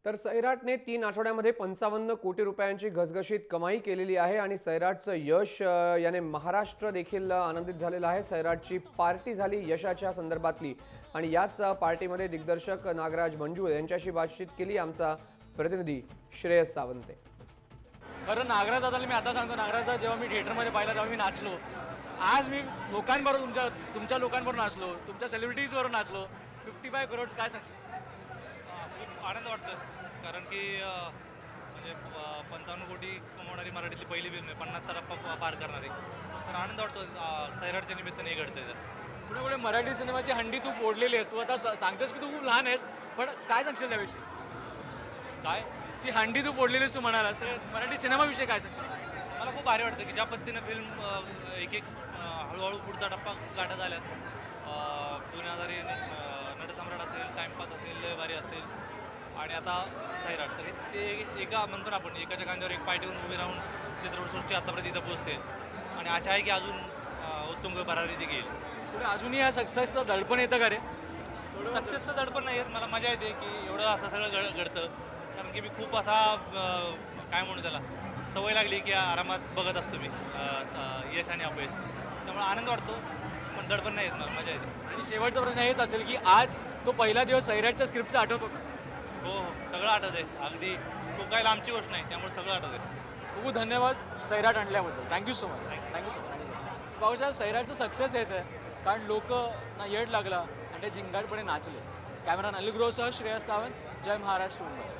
तर सैराटने 3 आठवड्यामध्ये 55 कोटी रुपयांची घसघशीत कमाई केलेली आहे आणि सैराटचं यश याने महाराष्ट्र देखील आनंदित झालेला आहे। सैराटची पार्टी झाली यशाच्या संदर्भातली आणि याच पार्टीमध्ये दिग्दर्शक नागराज मंजुळे यांच्याशी बातचीत केली आमचा प्रतिनिधी श्रेयस सावंत। खरं नागराज दादाला मी आता सांगतो, नागराज दादा जेव्हा मी थिएटरमध्ये पाहिला तेव्हा मी नाचलो। आज मी लोकांबरोबर तुमच्या लोकांबरोबर नाचलो, तुमच्या सेलिब्रिटीजबरोबर नाचलो। 55 करोड काय सांगशील? खूप आनंद वाटतो कारण की म्हणजे 55 कोटी कमवणारी मराठीतली पहिली फिल्म आहे, 50चा टप्पा पार करणारी। तर आनंद वाटतो सैराटच्या निमित्ताने हे घडतंय। पुढे पुढे मराठी सिनेमाची हंडी तू फोडलेली आहेस, तू आता सांगतोस की तू खूप लहान आहेस, पण काय सांगशील त्याविषयी? काय ती हंडी तू फोडलेलीस तू म्हणालास, तर मराठी सिनेमाविषयी काय सांगशील? मला खूप भारी वाटतं की ज्या पद्धतीनं फिल्म एक एक हळूहळू पुढचा टप्पा गाठत आल्यात। दुनियादारी नटसम्राट असेल, टाइमपास असेल, लय भारी असेल आणि आता सैराट। तर ते एका म्हणतो ना आपण एकाच्या खांद्यावर एक पाय ठेवून उभे राहून चित्रपटसृष्टी आतापर्यंत इथं पोहोचते आणि आशा आहे की अजून उत्तुंग भरारी घेईल। पुढे अजूनही या सक्सेसचं दडपण येतं का रे? सक्सेसचं दडपण नाही येत, मला मजा येते की एवढं असं सगळं घडतं कारण की मी खूप असा काय म्हणू त्याला सवय लागली की आरामात बघत असतो मी यश आणि अपयश, त्यामुळे आनंद वाटतो पण दडपण नाही येत, मला मजा येते। आणि शेवटचा प्रश्न हेच असेल की आज तो पहिला दिवस सैराटच्या स्क्रिप्टचा आठवतो का? हो हो, सगळं आठवत आहे, अगदी खूप काही लांबची गोष्ट नाही, त्यामुळे सगळं आठवत आहे। खूप खूप धन्यवाद सैराट आणल्याबद्दल, thank you so much, thank you so much. पाहूया सैराटचं सक्सेस हेच आहे कारण लोक ना येड लागला आणि ते जिंगाटपणे नाचले। कॅमेरा अली ग्रोसह श्रेयस सावंत, जय महाराष्ट्र मुंबई।